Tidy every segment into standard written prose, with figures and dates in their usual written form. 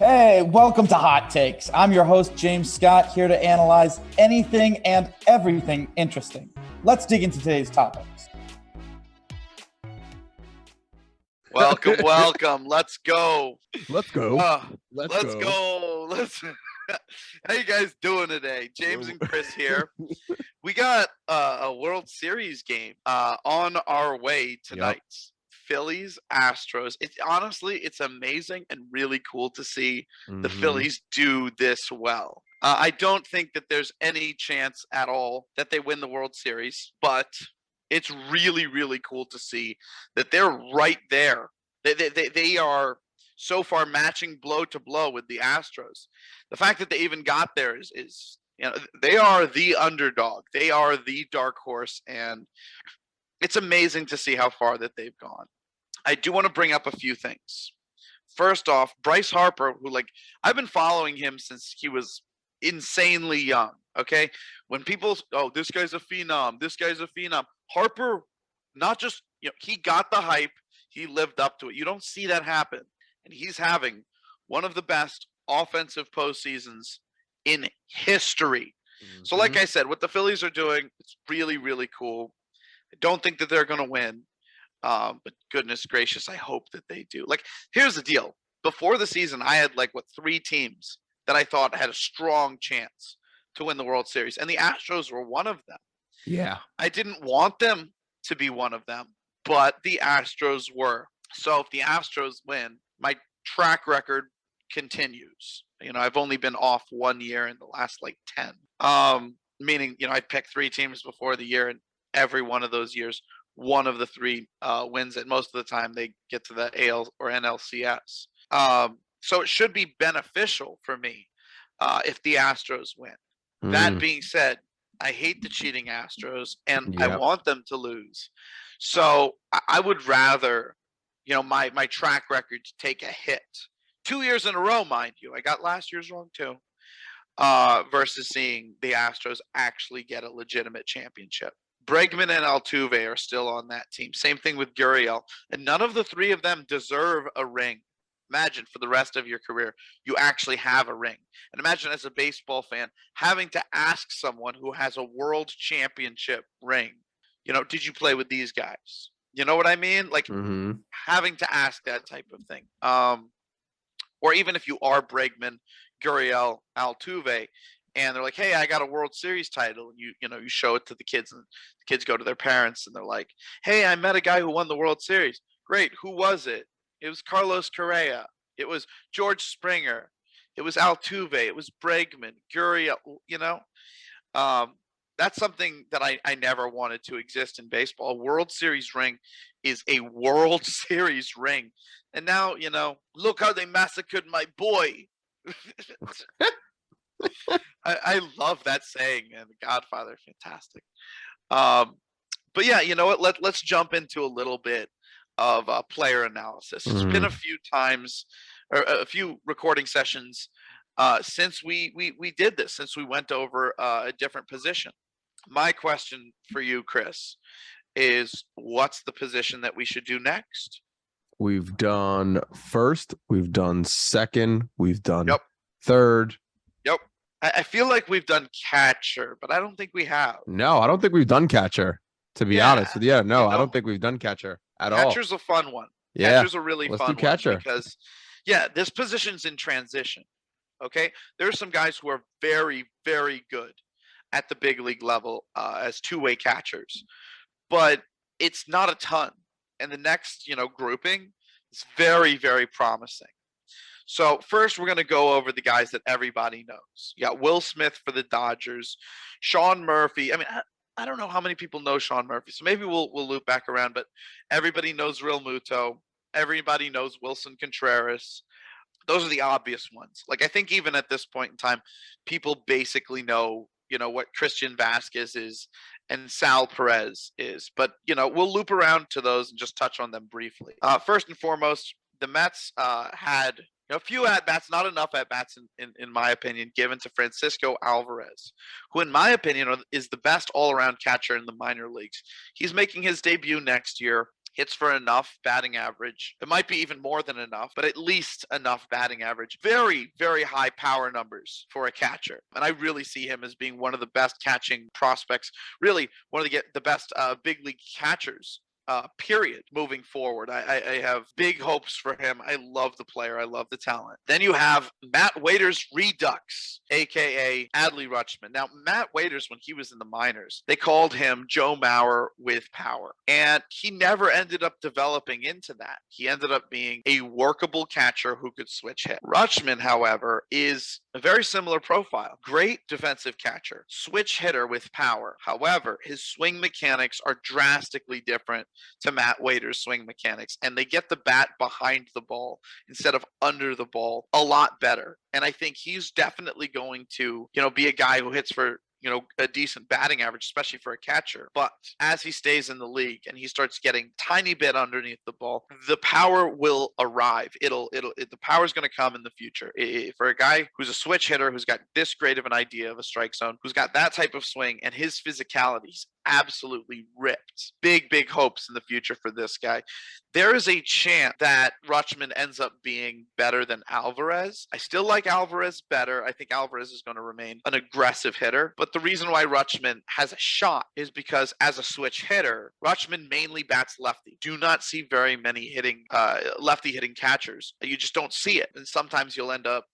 Hey, welcome to Hot Takes. I'm your host, James Scott, here to analyze anything and everything interesting. Let's dig into today's topics. Welcome. Let's go. Let's go. Let's go. How you guys doing today? James and Chris here. We got a World Series game on our way tonight. Yep. Phillies, Astros. It's amazing and really cool to see the Phillies do this well. I don't think that there's any chance at all that they win the World Series, but it's really, really cool to see that they're right there. They are so far matching blow to blow with the Astros. The fact that they even got there is they are the underdog. They are the dark horse, and it's amazing to see how far that they've gone. I do want to bring up a few things. First off, Bryce Harper, who I've been following him since he was insanely young. Okay, when people, this guy's a phenom, Harper, not just he got the hype, he lived up to it. You don't see that happen, and he's having one of the best offensive postseasons in history. So, like I said, what the Phillies are doing, it's really, really cool. I don't think that they're going to win. But goodness gracious, I hope that they do. Here's the deal. Before the season, I had 3 teams that I thought had a strong chance to win the World Series, and the Astros were one of them. Yeah. I didn't want them to be one of them, but the Astros were. So if the Astros win, my track record continues. I've only been off 1 year in the last 10. Meaning, I picked 3 teams before the year, and every one of those years, one of the 3 wins, and most of the time they get to the AL or NLCS. So it should be beneficial for me if the Astros win. That being said, I hate the cheating Astros, and I want them to lose. So I would rather, my track record to take a hit. 2 years in a row, mind you. I got last year's wrong too. Versus seeing the Astros actually get a legitimate championship. Bregman and Altuve are still on that team. Same thing with Gurriel. And none of the 3 of them deserve a ring. Imagine for the rest of your career, you actually have a ring. And imagine as a baseball fan, having to ask someone who has a world championship ring, did you play with these guys? You know what I mean? Having to ask that type of thing. Or even if you are Bregman, Gurriel, Altuve, and they're like, hey, I got a World Series title. And you show it to the kids, and the kids go to their parents, and they're like, hey, I met a guy who won the World Series. Great. Who was it? It was Carlos Correa. It was George Springer. It was Altuve. It was Bregman, Gurriel, that's something that I never wanted to exist in baseball. A World Series ring is a World Series ring. And now, look how they massacred my boy. I love that saying, man. The Godfather, fantastic. But yeah, you know what? Let's jump into a little bit of player analysis. It's been a few times, or a few recording sessions since we did this, since we went over a different position. My question for you, Chris, is what's the position that we should do next? We've done first, we've done second, we've done third. Yep. I feel like we've done catcher, but I don't think we have. No, I don't think we've done catcher, to be honest with you. No, I don't think we've done catcher at all. Catcher's a fun one. Yeah. Catcher's a really Let's fun do catcher. one because, this position's in transition. Okay? There are some guys who are very, very good at the big league level as two-way catchers, but it's not a ton. And the next, grouping is very, very promising. So first, we're going to go over the guys that everybody knows. You got Will Smith for the Dodgers, Sean Murphy. I mean, I don't know how many people know Sean Murphy, so maybe we'll loop back around. But everybody knows Real Muto. Everybody knows Wilson Contreras. Those are the obvious ones. I think even at this point in time, people basically know, what Christian Vasquez is and Sal Perez is. But, we'll loop around to those and just touch on them briefly. First and foremost, the Mets had a few at-bats, not enough at-bats, in my opinion, given to Francisco Alvarez, who, in my opinion, is the best all-around catcher in the minor leagues. He's making his debut next year. hits for enough batting average. It might be even more than enough, but at least enough batting average. Very, very high power numbers for a catcher. And I really see him as being one of the best catching prospects, really one of the best big league catchers. Period. Moving forward, I have big hopes for him. I love the player. I love the talent. Then you have Matt Waiters Redux, aka Adley Rutschman. Now, Matt Waiters, when he was in the minors, they called him Joe Mauer with power, and he never ended up developing into that. He ended up being a workable catcher who could switch hit. Rutschman, however, is a very similar profile. Great defensive catcher, switch hitter with power. However, his swing mechanics are drastically different to Matt Waiters' swing mechanics, and they get the bat behind the ball instead of under the ball a lot better. And I think he's definitely going to, be a guy who hits for a decent batting average, especially for a catcher. But as he stays in the league and he starts getting tiny bit underneath the ball, the power will arrive. The power is going to come in the future. For a guy who's a switch hitter, who's got this great of an idea of a strike zone, who's got that type of swing, and his physicality's absolutely ripped. Big hopes in the future for this guy. There is a chance that Rutschman ends up being better than Alvarez. I still like Alvarez better. I think Alvarez is going to remain an aggressive hitter. But the reason why Rutschman has a shot is because as a switch hitter, Rutschman mainly bats lefty. Do not see very many lefty hitting catchers. You just don't see it. And sometimes you'll end up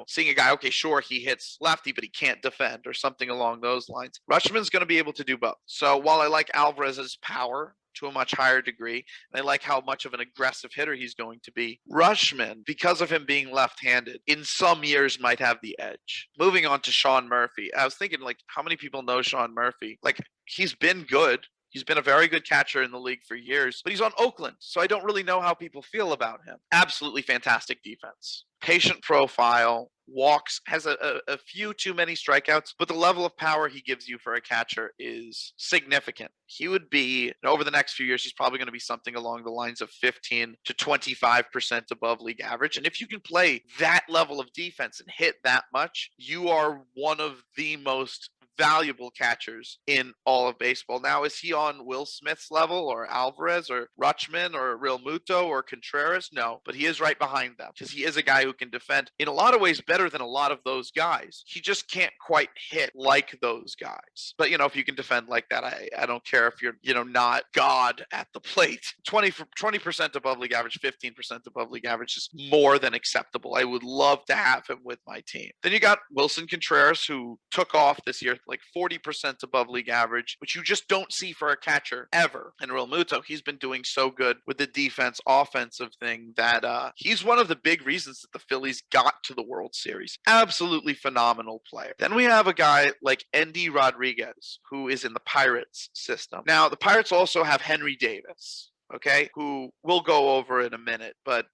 seeing a guy, okay, sure, he hits lefty, but he can't defend or something along those lines. Rutschman's going to be able to do both. So while I like Alvarez's power to a much higher degree, and I like how much of an aggressive hitter he's going to be, Rutschman, because of him being left-handed, in some years might have the edge. Moving on to Sean Murphy. I was thinking, how many people know Sean Murphy? He's been good. He's been a very good catcher in the league for years, but he's on Oakland, so I don't really know how people feel about him. Absolutely fantastic defense. Patient profile, walks, has a few too many strikeouts, but the level of power he gives you for a catcher is significant. He would be, over the next few years, he's probably going to be something along the lines of 15 to 25% above league average. And if you can play that level of defense and hit that much, you are one of the most valuable catchers in all of baseball. Now, is he on Will Smith's level or Alvarez or Rutschman or Real Muto or Contreras? No, but he is right behind them because he is a guy who can defend in a lot of ways better than a lot of those guys. He just can't quite hit like those guys. But, if you can defend like that, I don't care if you're, not God at the plate. 20% above league average, 15% above league average is more than acceptable. I would love to have him with my team. Then you got Wilson Contreras, who took off this year, 40% above league average, which you just don't see for a catcher ever. And Real Muto, he's been doing so good with the defense, offensive thing that he's one of the big reasons that the Phillies got to the World Series. Absolutely phenomenal player. Then we have a guy like Endy Rodriguez, who is in the Pirates system. Now, the Pirates also have Henry Davis, okay, who we'll go over in a minute, but,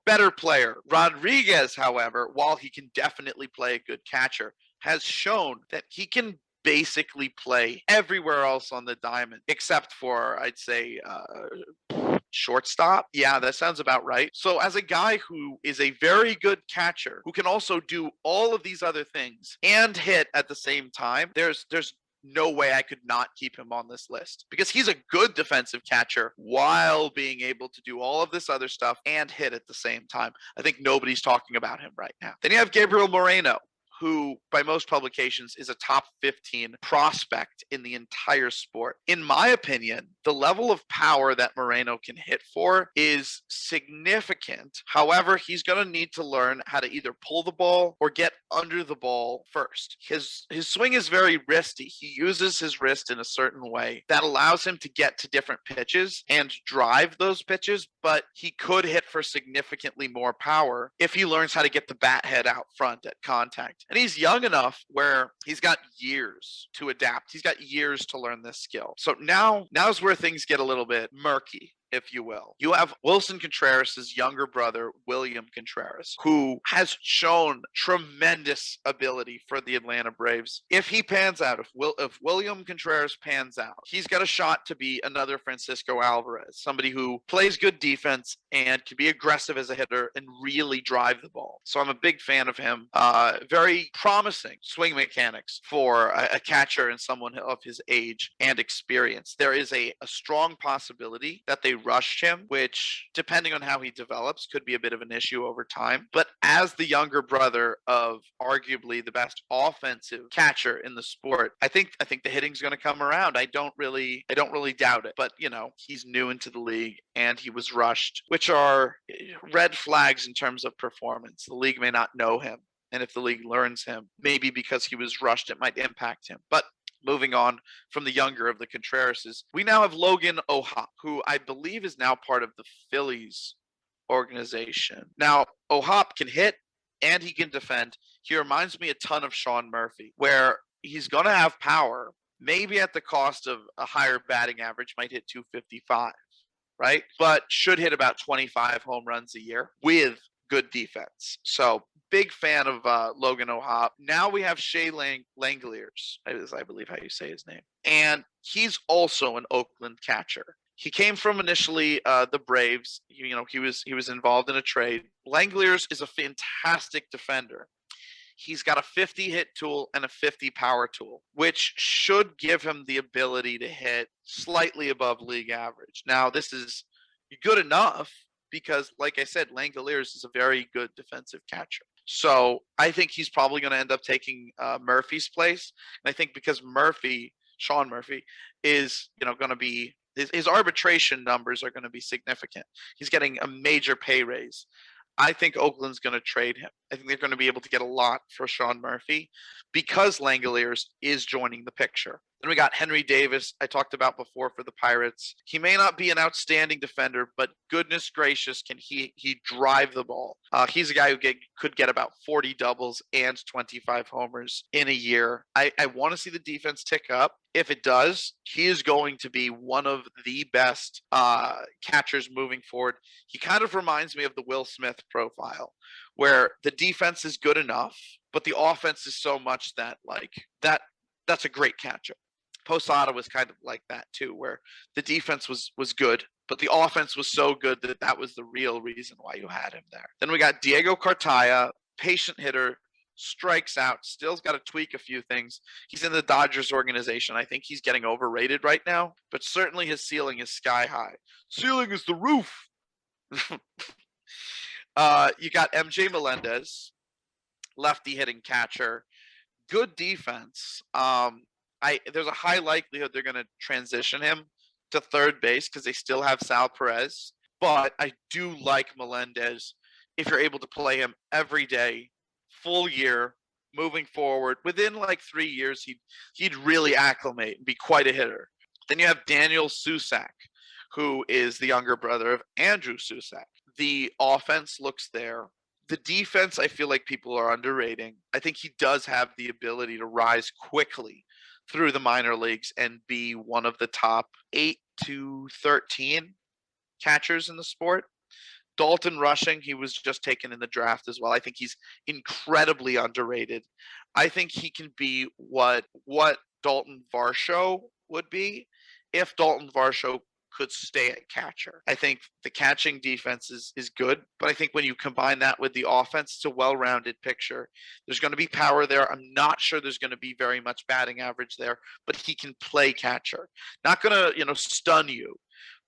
better player. Rodriguez, however, while he can definitely play a good catcher, has shown that he can basically play everywhere else on the diamond, except for, I'd say, shortstop. Yeah, that sounds about right. So as a guy who is a very good catcher, who can also do all of these other things and hit at the same time, there's no way I could not keep him on this list because he's a good defensive catcher while being able to do all of this other stuff and hit at the same time. I think nobody's talking about him right now. Then you have Gabriel Moreno, who by most publications is a top 15 prospect in the entire sport. In my opinion, the level of power that Moreno can hit for is significant. However, he's going to need to learn how to either pull the ball or get under the ball first. His swing is very wristy. He uses his wrist in a certain way that allows him to get to different pitches and drive those pitches, but he could hit for significantly more power if he learns how to get the bat head out front at contact. And he's young enough where he's got years to adapt. He's got years to learn this skill. So now's where things get a little bit murky, if you will. You have Wilson Contreras' younger brother, William Contreras, who has shown tremendous ability for the Atlanta Braves. If he pans out, if William Contreras pans out, he's got a shot to be another Francisco Alvarez, somebody who plays good defense and can be aggressive as a hitter and really drive the ball. So I'm a big fan of him. Very promising swing mechanics for a catcher and someone of his age and experience. There is a strong possibility that they rushed him, which, depending on how he develops, could be a bit of an issue over time. But as the younger brother of arguably the best offensive catcher in the sport, I think the hitting's going to come around. I don't really doubt it. But he's new into the league and he was rushed, which are red flags in terms of performance. The league may not know him. And if the league learns him, maybe because he was rushed, it might impact him. But moving on from the younger of the Contrerases, we now have Logan O'Hoppe, who I believe is now part of the Phillies organization. Now, O'Hoppe can hit and he can defend. He reminds me a ton of Sean Murphy, where he's going to have power, maybe at the cost of a higher batting average, might hit 255, right? But should hit about 25 home runs a year with good defense. So big fan of Logan O'Hoppe. Now we have Shea Langeliers, I believe how you say his name. And he's also an Oakland catcher. He came from initially the Braves. He was involved in a trade. Langeliers is a fantastic defender. He's got a 50 hit tool and a 50 power tool, which should give him the ability to hit slightly above league average. Now, this is good enough because, like I said, Langeliers is a very good defensive catcher. So I think he's probably going to end up taking Murphy's place. And I think because Sean Murphy, is going to be his arbitration numbers are going to be significant. He's getting a major pay raise. I think Oakland's going to trade him. I think they're going to be able to get a lot for Sean Murphy because Langeliers is joining the picture. Then we got Henry Davis, I talked about before for the Pirates. He may not be an outstanding defender, but goodness gracious, can he drive the ball. He's a guy who could get about 40 doubles and 25 homers in a year. I want to see the defense tick up. If it does, he is going to be one of the best catchers moving forward. He kind of reminds me of the Will Smith profile, where the defense is good enough, but the offense is so much that that's a great catcher. Posada was kind of like that too, where the defense was good, but the offense was so good that was the real reason why you had him there. Then we got Diego Cartaya, patient hitter, strikes out, still's got to tweak a few things. He's in the Dodgers organization. I think he's getting overrated right now, but certainly his ceiling is sky high. Ceiling is the roof. You got MJ Melendez, lefty hitting catcher, good defense. There's a high likelihood they're going to transition him to third base because they still have Sal Perez. But I do like Melendez if you're able to play him every day, full year, moving forward. Within 3 years, he'd really acclimate and be quite a hitter. Then you have Daniel Susac, who is the younger brother of Andrew Susac. The offense looks there. The defense, I feel like people are underrating. I think he does have the ability to rise quickly through the minor leagues and be one of the top 8 to 13 catchers in the sport. Dalton Rushing, he was just taken in the draft as well. I think he's incredibly underrated. I think he can be what Dalton Varsho would be if Dalton Varsho could stay at catcher. I think the catching defense is good, but I think when you combine that with the offense, it's a well-rounded picture. There's going to be power there. I'm not sure there's going to be very much batting average there, but he can play catcher. Not going to, stun you,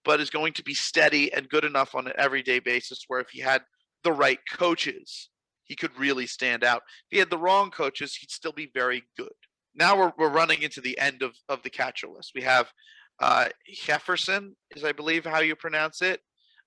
but is going to be steady and good enough on an everyday basis where if he had the right coaches, he could really stand out. If he had the wrong coaches, he'd still be very good. Now we're running into the end of the catcher list. We have Jefferson is, I believe, how you pronounce it.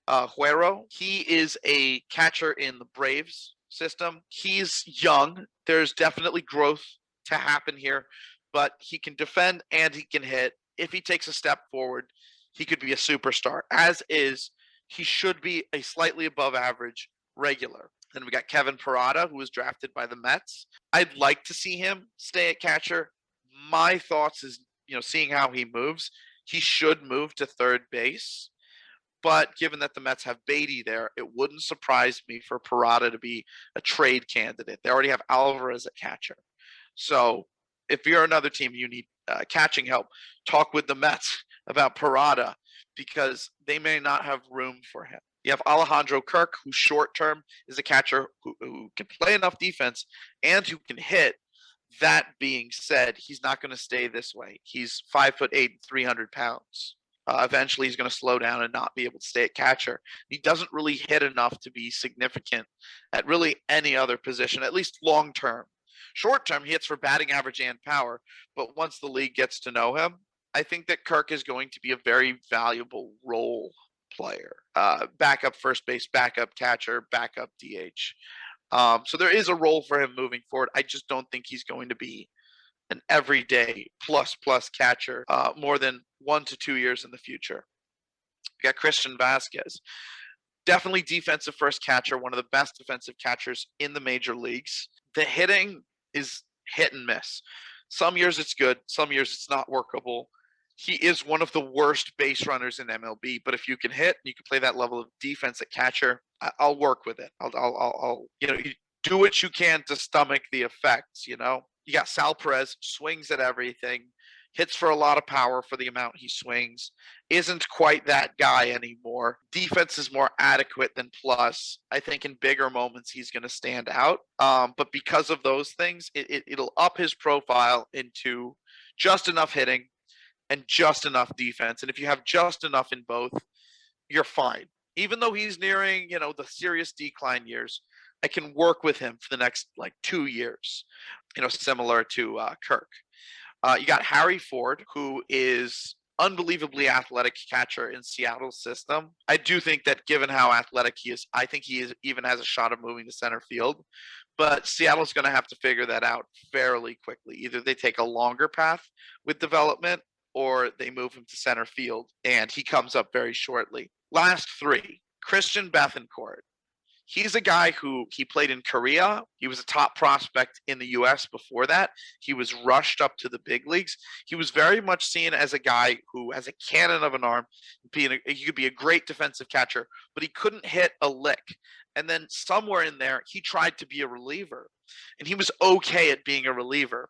Huero. He is a catcher in the Braves system. He's young. There's definitely growth to happen here, but he can defend and he can hit. If he takes a step forward, he could be a superstar. As is, he should be a slightly above average regular. Then we got Kevin Parada, who was drafted by the Mets. I'd like to see him stay at catcher. My thoughts is, seeing how he moves, he should move to third base. But given that the Mets have Beatty there, it wouldn't surprise me for Parada to be a trade candidate. They already have Alvarez at catcher. So if you're another team, you need catching help, talk with the Mets about Parada because they may not have room for him. You have Alejandro Kirk, who short-term is a catcher who can play enough defense and who can hit. That being said, he's not going to stay this way. He's 5'8", 300 pounds. Eventually, he's going to slow down and not be able to stay at catcher. He doesn't really hit enough to be significant at really any other position, at least long term. Short term, he hits for batting average and power, but once the league gets to know him, I think that Kirk is going to be a very valuable role player. Backup first base, backup catcher, backup DH. So there is a role for him moving forward. I just don't think he's going to be an everyday plus catcher more than 1 to 2 years in the future. We got Christian Vasquez. Definitely defensive first catcher, one of the best defensive catchers in the major leagues. The hitting is hit and miss. Some years it's good, some years it's not workable. He is one of the worst base runners in MLB, but if you can hit, you can play that level of defense at catcher, I'll work with it. I'll you do what you can to stomach the effects, You got Sal Perez, swings at everything, hits for a lot of power for the amount he swings, isn't quite that guy anymore. Defense is more adequate than plus. I think in bigger moments he's going to stand out. But because of those things, it'll up his profile into just enough hitting and just enough defense. And if you have just enough in both, you're fine. Even though he's nearing, the serious decline years, I can work with him for the next 2 years, similar to Kirk. You got Harry Ford, who is unbelievably athletic catcher in Seattle's system. I do think that given how athletic he is, I think he even has a shot of moving to center field. But Seattle's going to have to figure that out fairly quickly. Either they take a longer path with development or they move him to center field, and he comes up very shortly. Last three, Christian Bethancourt. He's a guy who he played in Korea. He was a top prospect in the U.S. before that. He was rushed up to the big leagues. He was very much seen as a guy who has a cannon of an arm. He could be a great defensive catcher, but he couldn't hit a lick. And then somewhere in there, he tried to be a reliever, and he was okay at being a reliever.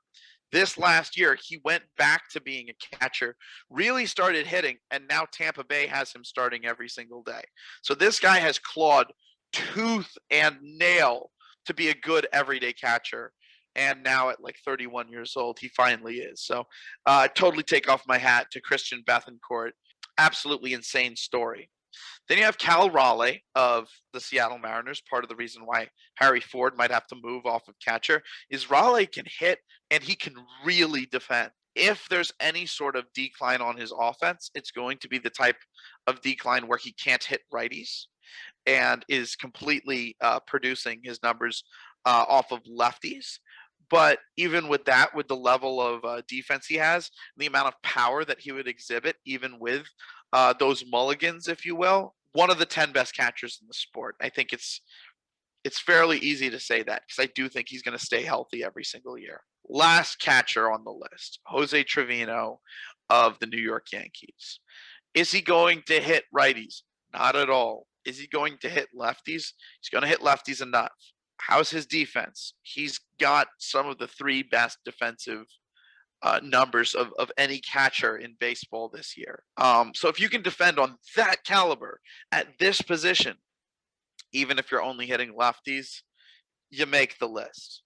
This last year, he went back to being a catcher, really started hitting, and now Tampa Bay has him starting every single day. So this guy has clawed tooth and nail to be a good everyday catcher. And now at 31 years old, he finally is. So totally take off my hat to Christian Bethancourt. Absolutely insane story. Then you have Cal Raleigh of the Seattle Mariners. Part of the reason why Harry Ford might have to move off of catcher is Raleigh can hit and he can really defend. If there's any sort of decline on his offense, it's going to be the type of decline where he can't hit righties and is completely producing his numbers off of lefties. But even with that, with the level of defense he has, the amount of power that he would exhibit, even with those mulligans, if you will, one of the 10 best catchers in the sport. I think it's fairly easy to say that because I do think he's going to stay healthy every single year. Last catcher on the list, Jose Trevino of the New York Yankees. Is he going to hit righties? Not at all. Is he going to hit lefties? He's going to hit lefties enough. How's his defense? He's got some of the 3 best defensive numbers of any catcher in baseball this year. So if you can defend on that caliber at this position, even if you're only hitting lefties, you make the list.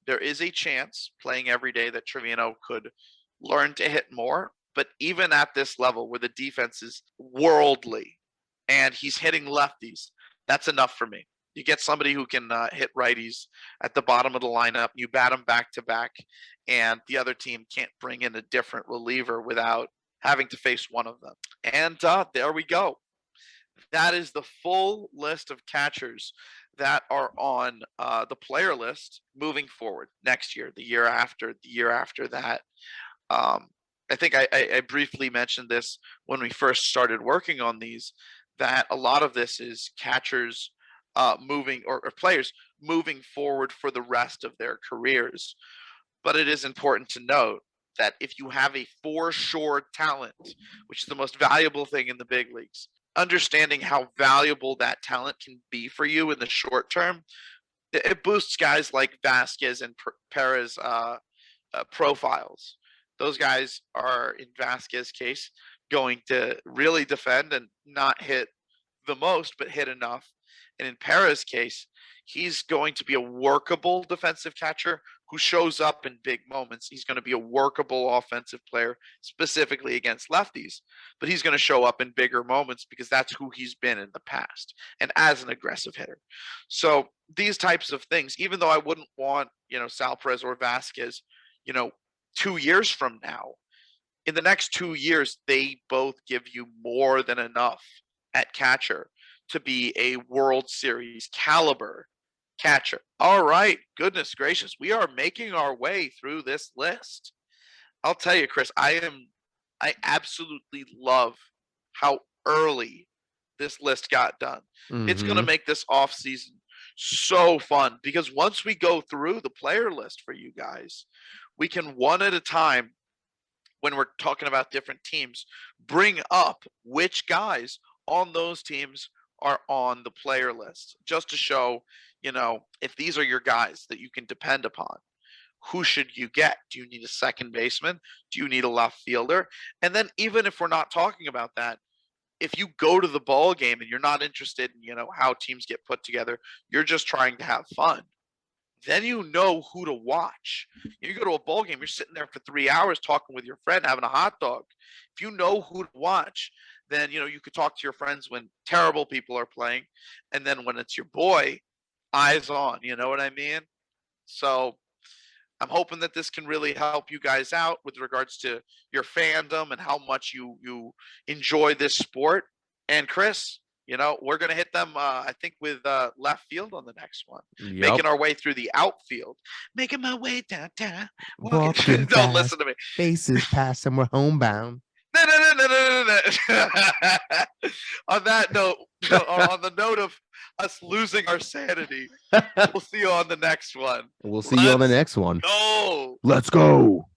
There is a chance playing every day that Trevino could learn to hit more, but even at this level where the defense is worldly and he's hitting lefties, that's enough for me. You get somebody who can hit righties at the bottom of the lineup, you bat them back to back, and the other team can't bring in a different reliever without having to face one of them. And there we go. That is the full list of catchers that are on the player list moving forward next year, the year after that. I think I briefly mentioned this when we first started working on these, that a lot of this is catchers moving or players moving forward for the rest of their careers. But it is important to note that if you have a for sure talent, which is the most valuable thing in the big leagues, understanding how valuable that talent can be for you in the short term, it boosts guys like Vasquez and Perez profiles. Those guys are, in Vasquez's case, going to really defend and not hit the most, but hit enough. And in Perez's case, he's going to be a workable defensive catcher who shows up in big moments. He's going to be a workable offensive player, specifically against lefties, but he's going to show up in bigger moments because that's who he's been in the past and as an aggressive hitter. So these types of things, even though I wouldn't want, Sal Perez or Vasquez, 2 years from now, in the next 2 years, they both give you more than enough at catcher to be a World Series caliber catcher. All right. Goodness gracious. We are making our way through this list. I'll tell you, Chris, I absolutely love how early this list got done. It's going to make this offseason so fun because once we go through the player list for you guys, we can one at a time, when we're talking about different teams, bring up which guys on those teams are on the player list, just to show, if these are your guys that you can depend upon. Who should you get? Do you need a second baseman? Do you need a left fielder? And then even if we're not talking about that, if you go to the ball game and you're not interested in, how teams get put together, you're just trying to have fun, then you know who to watch. You go to a ball game, you're sitting there for 3 hours talking with your friend, having a hot dog. If you know who to watch, then, you could talk to your friends when terrible people are playing. And then when it's your boy, eyes on, you know what I mean? So I'm hoping that this can really help you guys out with regards to your fandom and how much you enjoy this sport. And Chris, we're going to hit them, I think, with left field on the next one. Yep. Making our way through the outfield. Making my way downtown. Walking Don't listen to me. Faces past and we're homebound. No. On that note, on the note of us losing our sanity, we'll see you on the next one. We'll see you on the next one. Go. Let's go.